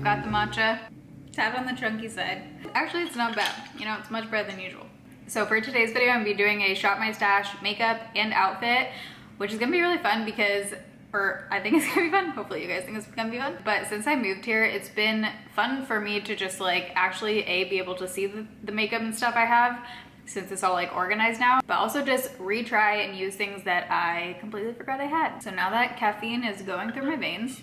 got the matcha. Tad on the chunky side. Actually, it's not bad. You know, it's much better than usual. So for today's video, I'm gonna be doing a Shop My Stash makeup and outfit, which is gonna be really fun because, or I think it's gonna be fun. Hopefully you guys think it's gonna be fun. But since I moved here, it's been fun for me to just like actually be able to see the makeup and stuff I have, since it's all like organized now, but also just retry and use things that I completely forgot I had. So now that caffeine is going through my veins,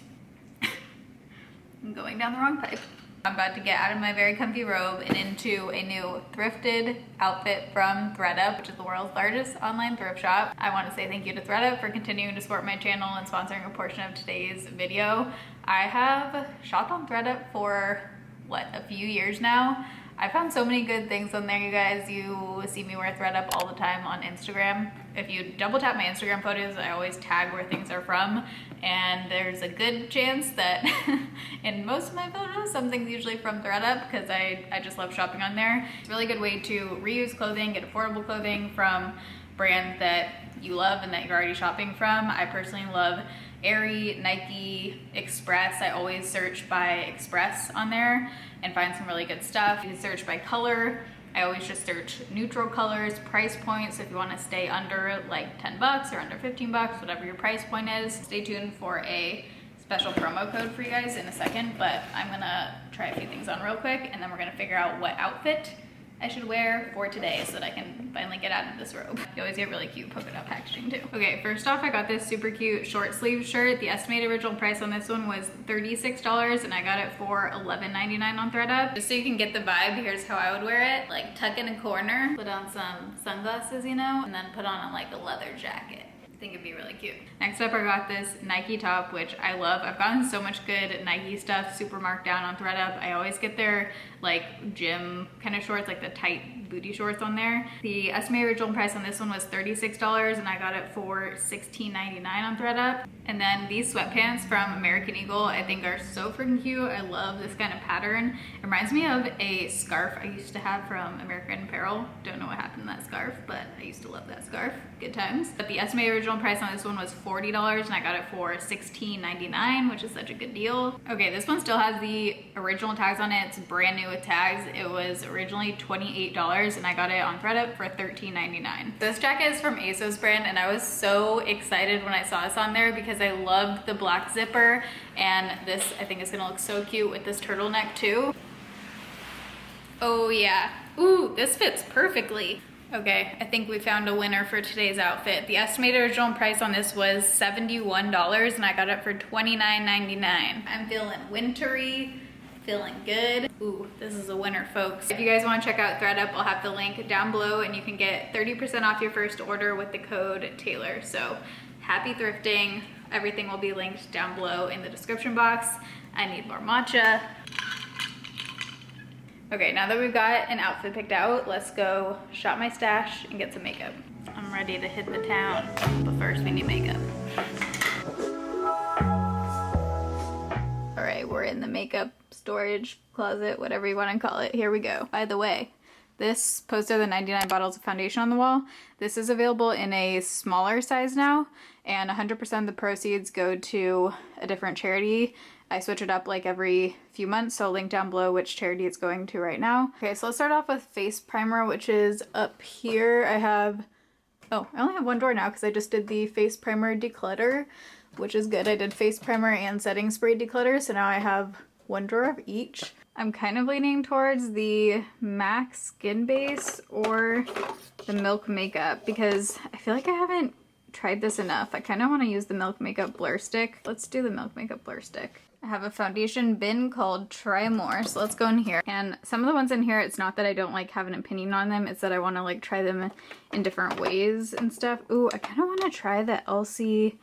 I'm going down the wrong pipe. I'm about to get out of my very comfy robe and into a new thrifted outfit from ThredUp, which is the world's largest online thrift shop. I want to say thank you to ThredUp for continuing to support my channel and sponsoring a portion of today's video. I have shopped on ThredUp for, what, a few years now. I found so many good things on there, you guys. You see me wear ThredUp all the time on Instagram. If you double tap my Instagram photos, I always tag where things are from. And there's a good chance that in most of my photos, something's usually from ThredUp because I just love shopping on there. It's a really good way to reuse clothing, get affordable clothing from brands that you love and that you're already shopping from. I personally love Aerie, Nike, Express. I always search by Express on there and find some really good stuff. You can search by color. I always just search neutral colors, price points. If you want to stay under like 10 bucks or under 15 bucks, whatever your price point is. Stay tuned for a special promo code for you guys in a second, but I'm gonna try a few things on real quick and then we're gonna figure out what outfit I should wear for today so that I can finally get out of this robe. You always get really cute polka dot packaging too. Okay, first off, I got this super cute short sleeve shirt. The estimated original price on this one was $36 and I got it for $11.99 on ThredUp. Just so you can get the vibe, here's how I would wear it. Like tuck in a corner, put on some sunglasses, you know, and then put on like a leather jacket. I think it'd be really cute. Next up, I got this Nike top, which I love. I've gotten so much good Nike stuff, super marked down on ThredUp. I always get their like gym kind of shorts, like the tight booty shorts on there. The estimated original price on this one was $36 and I got it for $16.99 on ThredUp. And then these sweatpants from American Eagle I think are so freaking cute. I love this kind of pattern. It reminds me of a scarf I used to have from American Apparel. Don't know what happened to that scarf, but I used to love that scarf. Good times. But the estimated original price on this one was $40 and I got it for $16.99, which is such a good deal. Okay, this one still has the original tags on it. It's brand new with tags. It was originally $28 and I got it on ThredUp for $13.99. This jacket is from ASOS brand and I was so excited when I saw this on there because I loved the black zipper, and this I think is gonna look so cute with this turtleneck too. Oh yeah, ooh, this fits perfectly. Okay, I think we found a winner for today's outfit. The estimated original price on this was $71 and I got it for $29.99. I'm feeling wintry, feeling good. Ooh, this is a winner, folks. If you guys want to check out ThredUp, I'll have the link down below and you can get 30% off your first order with the code Taylor. So happy thrifting. Everything will be linked down below in the description box. I need more matcha. Okay, now that we've got an outfit picked out, let's go shop my stash and get some makeup. I'm ready to hit the town, but first we need makeup. All right, we're in the makeup storage closet, whatever you want to call it. Here we go. By the way, this poster, the 99 bottles of foundation on the wall, this is available in a smaller size now, and 100% of the proceeds go to a different charity. I switch it up like every few months, so I'll link down below which charity it's going to right now. Okay, so let's start off with face primer, which is up here. I only have one drawer now because I just did the face primer declutter, which is good. I did face primer and setting spray declutter, so now I have one drawer of each. I'm kind of leaning towards the MAC Skin Base or the Milk Makeup because I feel like I haven't tried this enough. I kind of want to use the Milk Makeup Blur Stick. Let's do the Milk Makeup Blur Stick. I have a foundation bin called Try More, so let's go in here. And some of the ones in here, it's not that I don't like have an opinion on them, it's that I want to like try them in different ways and stuff. Ooh, I kind of want to try the Elsie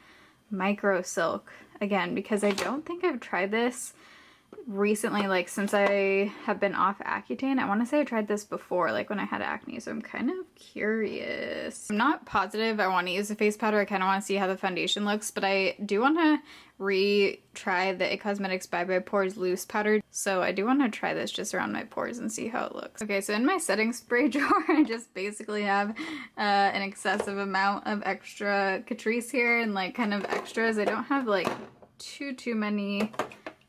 Micro Silk again because I don't think I've tried this recently, like since I have been off Accutane. I want to say I tried this before, like when I had acne, so I'm kind of curious. I'm not positive I want to use the face powder. I kind of want to see how the foundation looks, but I do want to retry the IT Cosmetics Bye Bye Pores loose powder, so I do want to try this just around my pores and see how it looks. Okay, so in my setting spray drawer I just basically have an excessive amount of extra Catrice here and like kind of extras. I don't have like too many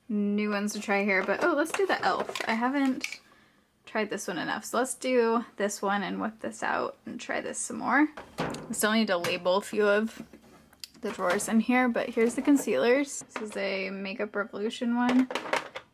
new ones to try here, but oh, let's do the e.l.f. I haven't tried this one enough, so let's do this one and whip this out and try this some more. I still need to label a few of the drawers in here, but here's the concealers. This is a Makeup Revolution one.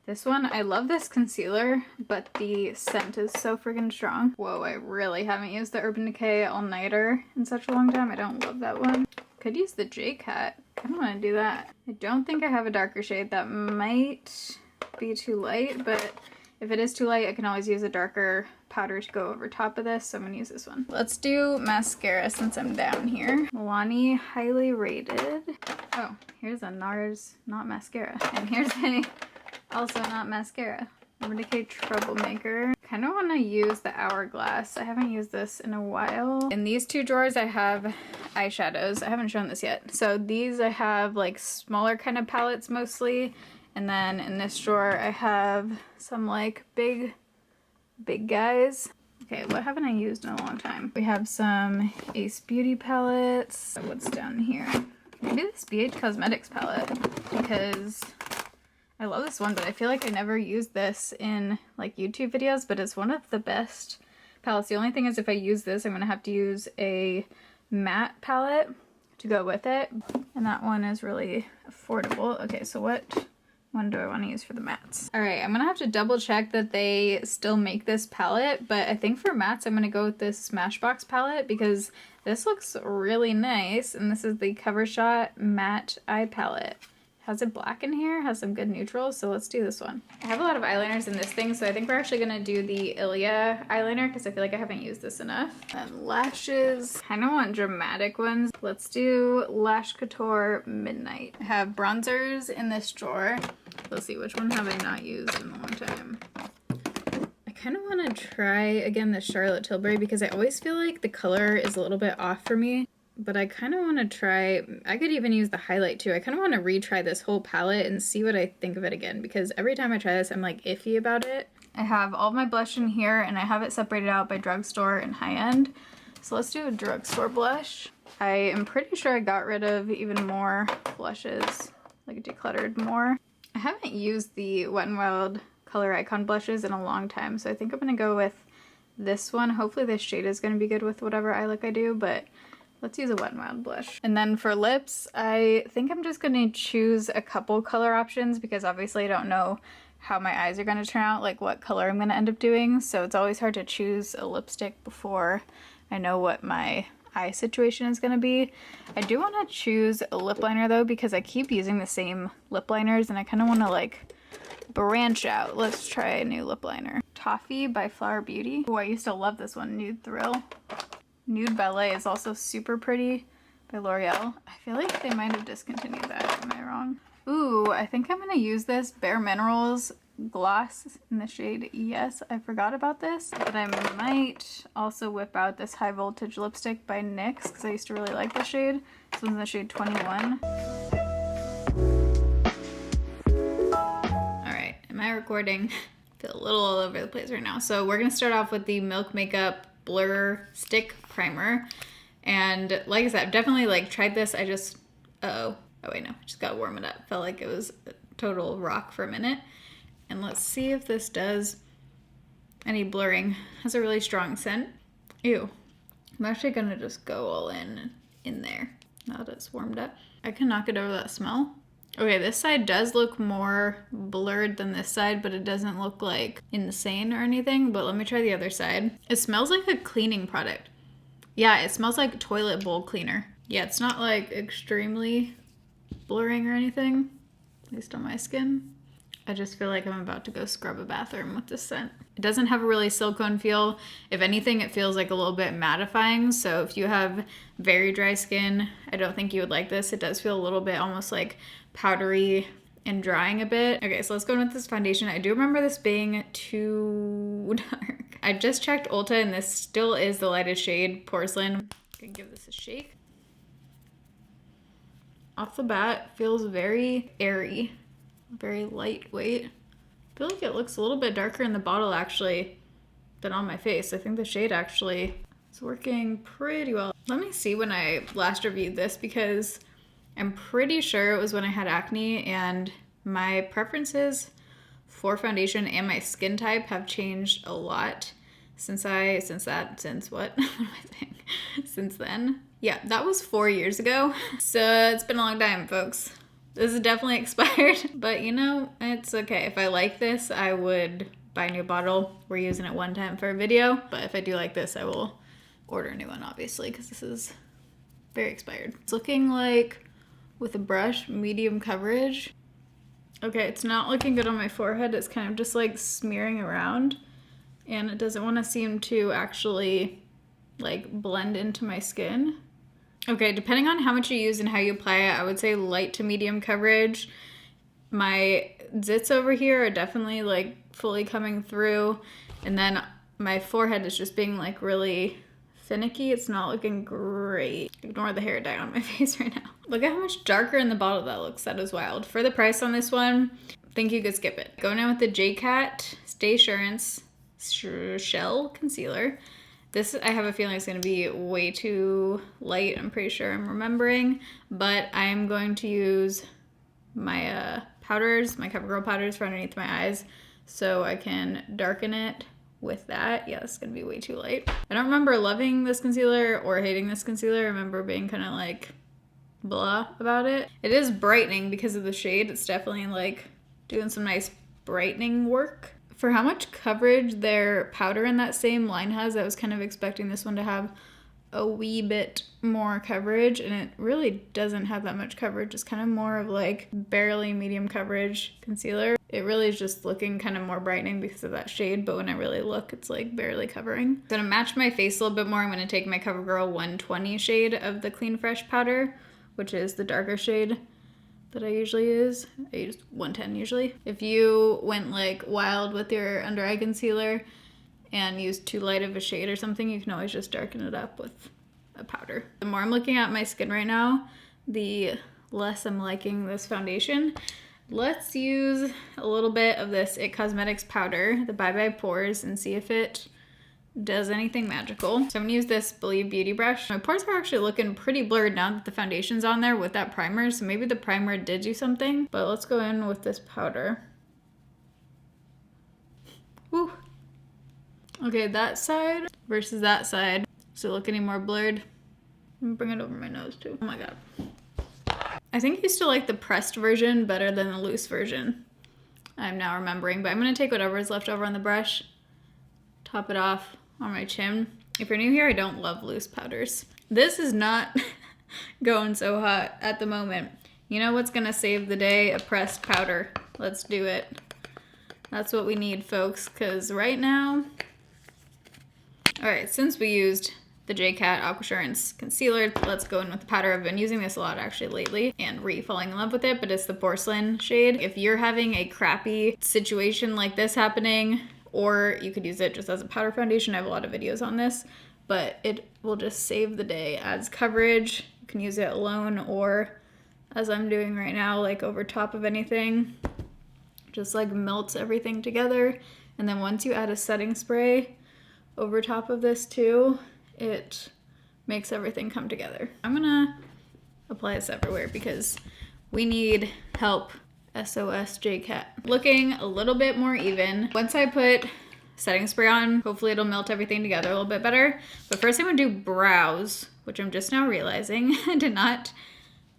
This one, I love this concealer, but the scent is so freaking strong. Whoa, I really haven't used the Urban Decay All Nighter in such a long time. I don't love that one. Could use the J-Cat. I don't want to do that. I don't think I have a darker shade. That might be too light, but if it is too light, I can always use a darker powder to go over top of this, so I'm gonna use this one. Let's do mascara since I'm down here. Milani Highly Rated. Oh, here's a NARS Not Mascara. And here's a also not mascara. Urban Decay Troublemaker. Kind of want to use the Hourglass. I haven't used this in a while. In these two drawers I have eyeshadows. I haven't shown this yet. So these I have like smaller kind of palettes mostly. And then in this drawer I have some like big guys. Okay, what haven't I used in a long time? We have some Ace Beauty palettes. What's down here? Maybe this BH Cosmetics palette, because I love this one, but I feel like I never used this in like YouTube videos, but it's one of the best palettes. The only thing is if I use this, I'm gonna have to use a matte palette to go with it. And that one is really affordable. Okay, so what one do I want to use for the mattes? All right, I'm gonna have to double check that they still make this palette, but I think for mattes, I'm gonna go with this Smashbox palette because this looks really nice. And this is the Covershot Matte Eye Palette. Has it black in here, has some good neutrals, so let's do this one. I have a lot of eyeliners in this thing, so I think we're actually gonna do the Ilia eyeliner because I feel like I haven't used this enough. And lashes, I don't want dramatic ones. Let's do Lash Couture Midnight. I have bronzers in this drawer. Let's see, which one have I not used in a long time? I kind of want to try again the Charlotte Tilbury because I always feel like the color is a little bit off for me. But I kind of want to try, I could even use the highlight too. I kind of want to retry this whole palette and see what I think of it again, because every time I try this, I'm like iffy about it. I have all of my blush in here and I have it separated out by drugstore and high-end. So let's do a drugstore blush. I am pretty sure I got rid of even more blushes, like decluttered more. I haven't used the Wet n Wild Color Icon blushes in a long time, so I think I'm going to go with this one. Hopefully this shade is going to be good with whatever eye look I do, but let's use a Wet n Wild blush. And then for lips, I think I'm just going to choose a couple color options because obviously I don't know how my eyes are going to turn out, like what color I'm going to end up doing. So it's always hard to choose a lipstick before I know what my eye situation is going to be. I do want to choose a lip liner though because I keep using the same lip liners and I kind of want to like branch out. Let's try a new lip liner. Toffee by Flower Beauty. Oh, I used to love this one, Nude Thrill. Nude Ballet is also super pretty by L'Oreal. I feel like they might have discontinued that. Am I wrong? Ooh, I think I'm gonna use this Bare Minerals gloss in the shade Yes. I forgot about this, but I might also whip out this High Voltage lipstick by NYX because I used to really like the shade. This one's in the shade 21. Alright, am I recording? I feel a little all over the place right now. So we're gonna start off with the Milk Makeup Blur Stick Primer. And like I said, I've definitely like tried this. I just, oh wait, no, I just gotta warm it up. Felt like it was a total rock for a minute. And let's see if this does any blurring. Has a really strong scent. Ew. I'm actually gonna just go all in there now that it's warmed up. I can knock it over that smell. Okay, this side does look more blurred than this side, but it doesn't look like insane or anything. But let me try the other side. It smells like a cleaning product. Yeah, it smells like toilet bowl cleaner. Yeah, it's not like extremely blurring or anything, at least on my skin. I just feel like I'm about to go scrub a bathroom with this scent. It doesn't have a really silicone feel. If anything, it feels like a little bit mattifying. So if you have very dry skin, I don't think you would like this. It does feel a little bit almost like powdery and drying a bit. Okay, so let's go in with this foundation. I do remember this being too dark. I just checked Ulta and this still is the lightest shade, Porcelain. I'm gonna give this a shake. Off the bat, feels very airy. Very lightweight. I feel like it looks a little bit darker in the bottle actually than on my face. I think the shade actually is working pretty well. Let me see when I last reviewed this because I'm pretty sure it was when I had acne and My preferences for foundation and my skin type have changed a lot since then. Yeah, that was 4 years ago. So it's been a long time, folks. This is definitely expired, but you know, it's okay. If I like this, I would buy a new bottle. We're using it one time for a video, but if I do like this, I will order a new one, obviously, because this is very expired. It's looking like, with a brush, medium coverage. Okay, it's not looking good on my forehead. It's kind of just like smearing around, and it doesn't want to seem to actually like blend into my skin. Okay, depending on how much you use and how you apply it, I would say light to medium coverage. My zits over here are definitely like fully coming through, and then my forehead is just being like really finicky. It's not looking great. Ignore the hair dye on my face right now. Look at how much darker in the bottle that looks. That is wild. For the price on this one, I think you could skip it. Going in with the JCat Stay Assurance Shell Concealer. This, I have a feeling, is going to be way too light. I'm pretty sure I'm remembering, but I'm going to use my powders, my Covergirl powders for underneath my eyes, so I can darken it with that. Yeah, it's going to be way too light. I don't remember loving this concealer or hating this concealer. I remember being kind of like blah about it. It is brightening because of the shade. It's definitely like doing some nice brightening work. For how much coverage their powder in that same line has, I was kind of expecting this one to have a wee bit more coverage, and it really doesn't have that much coverage. It's kind of more of like barely medium coverage concealer. It really is just looking kind of more brightening because of that shade, but when I really look, it's like barely covering. So to match my face a little bit more, I'm going to take my Covergirl 120 shade of the Clean Fresh powder, which is the darker shade that I usually use. I use 110 usually. If you went like wild with your under eye concealer and used too light of a shade or something, you can always just darken it up with a powder. The more I'm looking at my skin right now, the less I'm liking this foundation. Let's use a little bit of this IT Cosmetics powder, the Bye Bye Pores, and see if it does anything magical. So I'm gonna use this Believe Beauty brush. My pores are actually looking pretty blurred now that the foundation's on there with that primer, so maybe the primer did do something, but let's go in with this powder. Woo. Okay, that side versus that side. Does it look any more blurred? I'm gonna bring it over my nose too. Oh my god. I think I used to like the pressed version better than the loose version. I'm now remembering, but I'm gonna take whatever is left over on the brush, top it off on my chin. If you're new here, I don't love loose powders. This is not going so hot at the moment. You know what's gonna save the day? A pressed powder. Let's do it. That's what we need, folks, because right now... Alright, since we used the JCat Aquasurance Concealer, let's go in with the powder. I've been using this a lot actually lately and falling in love with it, but it's the Porcelain shade. If you're having a crappy situation like this happening, or you could use it just as a powder foundation. I have a lot of videos on this, but it will just save the day. Adds coverage. You can use it alone or, as I'm doing right now, like over top of anything. Just like melts everything together. And then once you add a setting spray over top of this too, it makes everything come together. I'm gonna apply this everywhere because we need help. SOS JCat. Looking a little bit more even. Once I put setting spray on, hopefully it'll melt everything together a little bit better. But first I'm gonna do brows, which I'm just now realizing I did not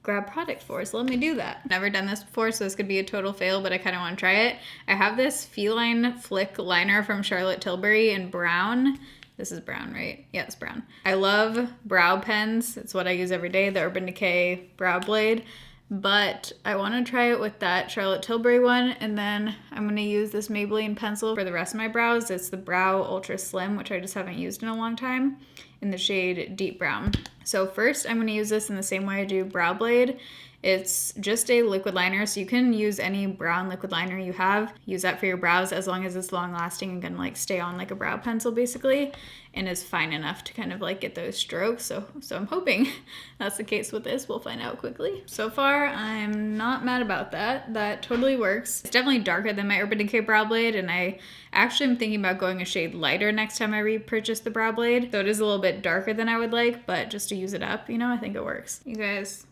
grab product for, so let me do that. Never done this before, so this could be a total fail, but I kind of want to try it. I have this Feline Flick liner from Charlotte Tilbury in brown. This is brown, right? Yeah, it's brown. I love brow pens. It's what I use every day, the Urban Decay Brow Blade. But I want to try it with that Charlotte Tilbury one, and then I'm going to use this Maybelline pencil for the rest of my brows. It's the Brow Ultra Slim, which I just haven't used in a long time, in the shade Deep Brown. So first I'm going to use this in the same way I do Brow Blade. It's just a liquid liner, so you can use any brown liquid liner you have. Use that for your brows as long as it's long lasting and can like stay on like a brow pencil basically, and is fine enough to kind of like get those strokes. So I'm hoping that's the case with this. We'll find out quickly. So far, I'm not mad about that. That totally works. It's definitely darker than my Urban Decay Brow Blade, and I actually am thinking about going a shade lighter next time I repurchase the Brow Blade. So it is a little bit darker than I would like, but just to use it up, you know, I think it works. You guys,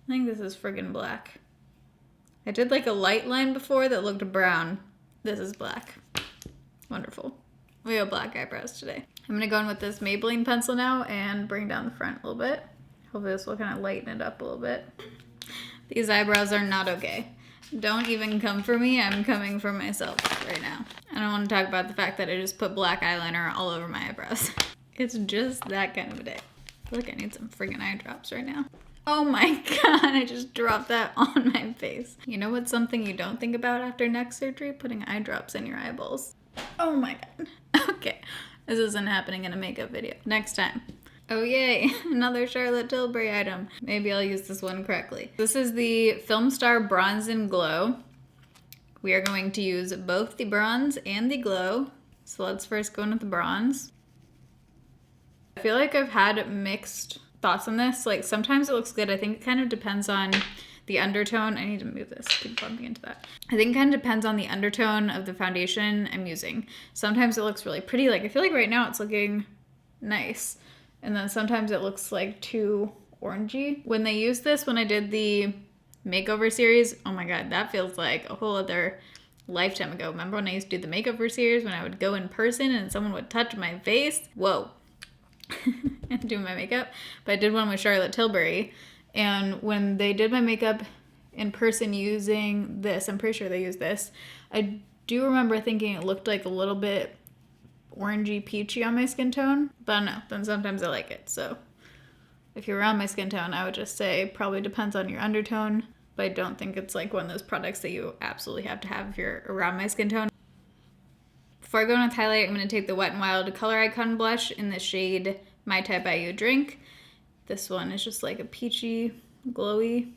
I think this is friggin' black. I did like a light line before that looked brown. This is black. Wonderful. We have black eyebrows today. I'm gonna go in with this Maybelline pencil now and bring down the front a little bit. Hopefully this will kind of lighten it up a little bit. These eyebrows are not okay. Don't even come for me, I'm coming for myself right now. I don't want to talk about the fact that I just put black eyeliner all over my eyebrows. It's just that kind of a day. I feel like I need some friggin' eye drops right now. Oh my god, I just dropped that on my face. You know what's something you don't think about after neck surgery? Putting eye drops in your eyeballs. Oh my god. Okay, this isn't happening in a makeup video. Next time. Oh yay, another Charlotte Tilbury item. Maybe I'll use this one correctly. This is the Film Star Bronze and Glow. We are going to use both the bronze and the glow. So let's first go in with the bronze. I feel like I've had mixed thoughts on this. Like sometimes it looks good. I think it kind of depends on the undertone. I need to move this, keep bumping into that. I think it kind of depends on the undertone of the foundation I'm using. Sometimes it looks really pretty. Like I feel like right now it's looking nice. And then sometimes it looks like too orangey. When they used this, when I did the makeover series, oh my god, that feels like a whole other lifetime ago. Remember when I used to do the makeover series, when I would go in person and someone would touch my face? Whoa. And do my makeup. But I did one with Charlotte Tilbury. And when they did my makeup in person using this, I'm pretty sure they used this, I do remember thinking it looked like a little bit orangey peachy on my skin tone, but I don't know, then sometimes I like it. So if you're around my skin tone, I would just say probably depends on your undertone, but I don't think it's like one of those products that you absolutely have to have if you're around my skin tone. Before I go in with highlight, I'm going to take the Wet n Wild Color Icon Blush in the shade My Type by You Drink. This one is just like a peachy, glowy.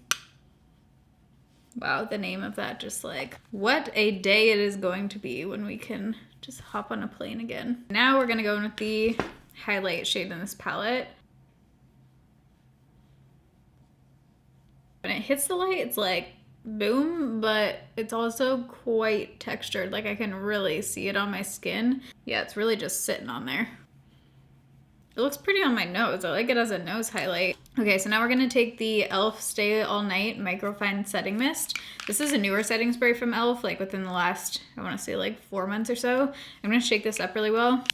Wow, the name of that, just like, what a day it is going to be when we can just hop on a plane again. Now we're gonna go in with the highlight shade in this palette. When it hits the light, it's like boom, but it's also quite textured. Like I can really see it on my skin. Yeah, it's really just sitting on there. It looks pretty on my nose. I like it as a nose highlight. Okay, so now we're gonna take the e.l.f. Stay All Night Microfine Setting Mist. This is a newer setting spray from e.l.f., like within the last, I wanna say like 4 months or so. I'm gonna shake this up really well.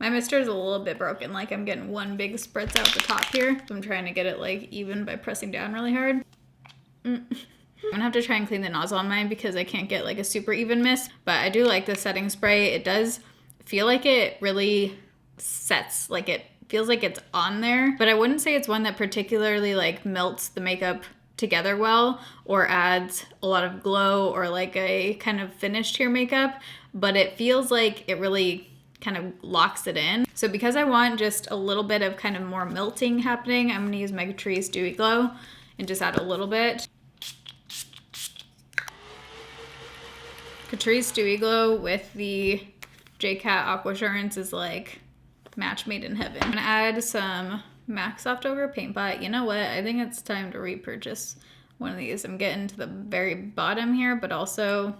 My mister is a little bit broken, like I'm getting one big spritz out the top here. So I'm trying to get it like even by pressing down really hard. I'm gonna have to try and clean the nozzle on mine because I can't get like a super even mist, but I do like the setting spray. It does feel like it really sets, like it feels like it's on there, but I wouldn't say it's one that particularly like melts the makeup together well or adds a lot of glow or like a kind of finish to your makeup, but it feels like it really kind of locks it in. So because I want just a little bit of kind of more melting happening, I'm gonna use my Catrice Dewy Glow and just add a little bit. Catrice Dewy Glow with the JCat Aqua Assurance is like match made in heaven. I'm gonna add some MAC Soft Ochre Paint Pot. You know what? I think it's time to repurchase one of these. I'm getting to the very bottom here, but also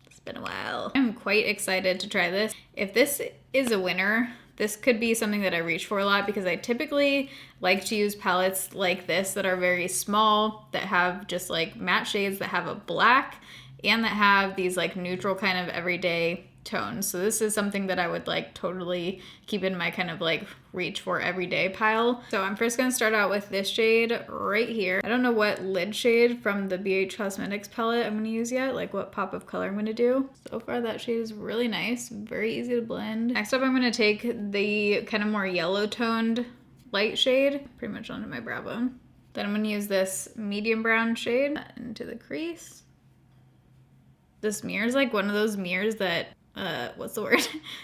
it's been a while. I'm quite excited to try this. If this is a winner, this could be something that I reach for a lot because I typically like to use palettes like this that are very small, that have just like matte shades that have a black and that have these like neutral kind of everyday tones. So this is something that I would like totally keep in my kind of like reach for everyday pile. So I'm first gonna start out with this shade right here. I don't know what lid shade from the BH Cosmetics palette I'm gonna use yet, like what pop of color I'm gonna do. So far that shade is really nice, very easy to blend. Next up I'm gonna take the kind of more yellow toned light shade, pretty much onto my brow bone. Then I'm gonna use this medium brown shade into the crease. This mirror is like one of those mirrors that what's the word?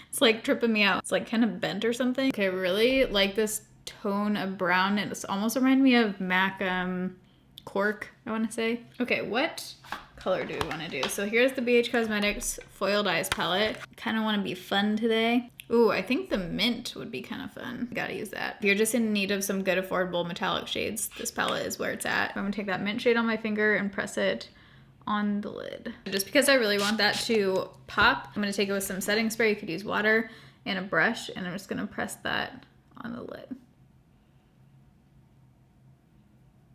It's like tripping me out. It's like kind of bent or something. Okay, I really like this tone of brown. It's almost reminded me of MAC Cork, I want to say. Okay, what color do we want to do? So here's the BH Cosmetics Foiled Eyes palette. Kind of want to be fun today. Ooh, I think the mint would be kind of fun. Gotta use that. If you're just in need of some good affordable metallic shades, this palette is where it's at. I'm gonna take that mint shade on my finger and press it on the lid. Just because I really want that to pop, I'm gonna take it with some setting spray. You could use water and a brush, and I'm just gonna press that on the lid.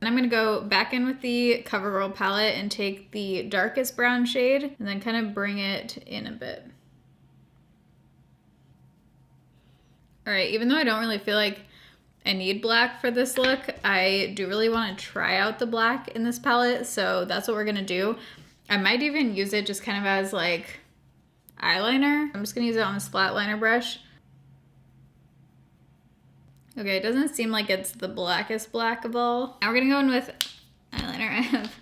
And I'm gonna go back in with the Covergirl palette and take the darkest brown shade and then kind of bring it in a bit. All right, even though I don't really feel like I need black for this look, I do really want to try out the black in this palette, so that's what we're gonna do. I might even use it just kind of as like eyeliner. I'm just gonna use it on this flat liner brush. Okay, it doesn't seem like it's the blackest black of all. Now we're gonna go in with eyeliner. I have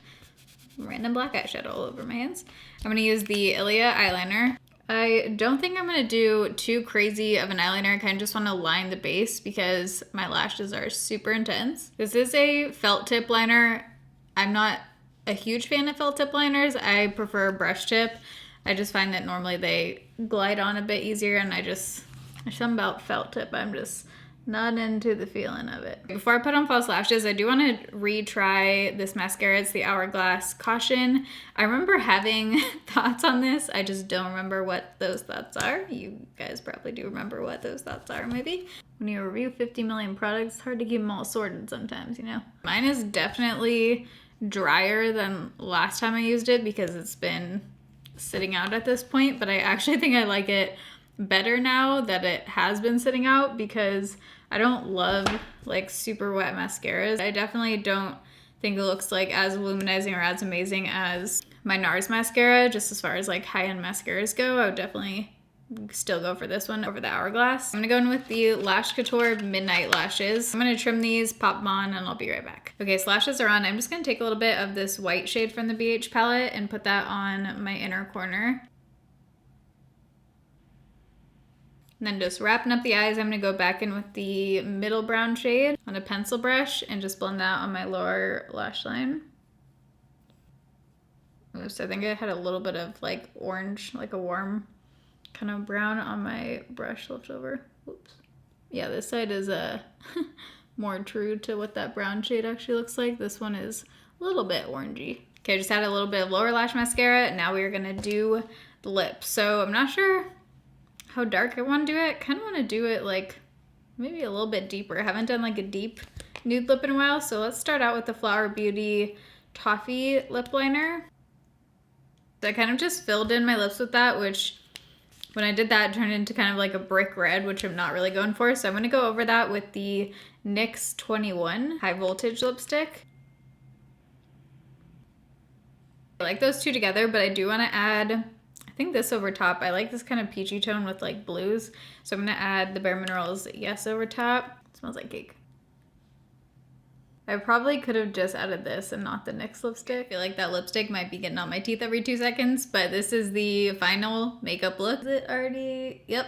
random black eyeshadow all over my hands. I'm gonna use the Ilia eyeliner. I don't think I'm gonna do too crazy of an eyeliner. I kind of just wanna line the base because my lashes are super intense. This is a felt tip liner. I'm not a huge fan of felt tip liners. I prefer brush tip. I just find that normally they glide on a bit easier, and there's something about felt tip I'm just not into the feeling of it. Before I put on false lashes, I do want to retry this mascara. It's the Hourglass Caution. I remember having thoughts on this. I just don't remember what those thoughts are. You guys probably do remember what those thoughts are, maybe. When you review 50 million products, it's hard to keep them all sorted sometimes, you know? Mine is definitely drier than last time I used it because it's been sitting out at this point, but I actually think I like it better now that it has been sitting out because I don't love like super wet mascaras. I definitely don't think it looks like as luminizing or as amazing as my NARS mascara, just as far as like high-end mascaras go. I would definitely still go for this one over the Hourglass. I'm gonna go in with the Lash Couture Midnight Lashes. I'm gonna trim these, pop them on, and I'll be right back. Okay, so lashes are on. I'm just gonna take a little bit of this white shade from the BH palette and put that on my inner corner. And then just wrapping up the eyes, I'm gonna go back in with the middle brown shade on a pencil brush and just blend that on my lower lash line. Oops, I think I had a little bit of like orange, like a warm kind of brown on my brush left over. Oops. Yeah, this side is more true to what that brown shade actually looks like. This one is a little bit orangey. Okay, I just added a little bit of lower lash mascara. Now we are gonna do the lips. So I'm not sure how dark I want to do it. Kind of want to do it like maybe a little bit deeper. I haven't done like a deep nude lip in a while, so let's start out with the Flower Beauty Toffee lip liner. So I kind of just filled in my lips with that, which when I did that, it turned into kind of like a brick red, which I'm not really going for. So I'm going to go over that with the NYX 21 High Voltage lipstick. I like those two together, but I do want to add, I think this over top. I like this kind of peachy tone with like blues. So I'm going to add the Bare Minerals Yes over top. It smells like cake. I probably could have just added this and not the NYX lipstick. I feel like that lipstick might be getting on my teeth every 2 seconds, but this is the final makeup look. Is it already? Yep.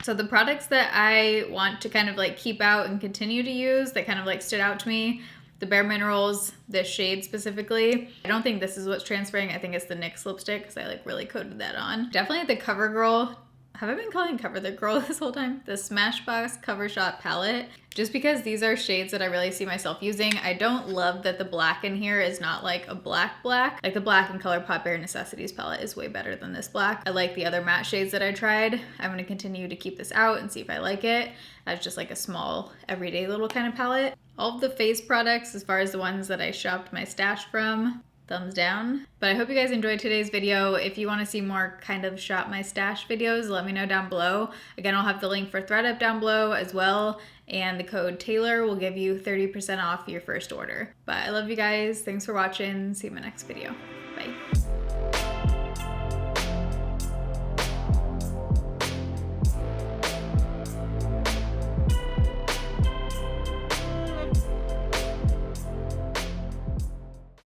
So the products that I want to kind of like keep out and continue to use that kind of like stood out to me, the Bare Minerals, this shade specifically. I don't think this is what's transferring. I think it's the NYX lipstick because I like really coated that on. Definitely the Covergirl. Have I been calling Cover the Girl this whole time? The Smashbox Covershot palette. Just because these are shades that I really see myself using. I don't love that the black in here is not like a black black. Like the black in ColourPop Bare Necessities palette is way better than this black. I like the other matte shades that I tried. I'm gonna continue to keep this out and see if I like it as just like a small everyday little kind of palette. All of the face products, as far as the ones that I shopped my stash from, thumbs down. But I hope you guys enjoyed today's video. If you want to see more kind of shop my stash videos, let me know down below. Again, I'll have the link for ThredUp down below as well, and the code Taylor will give you 30% off your first order. But I love you guys. Thanks for watching. See you in my next video.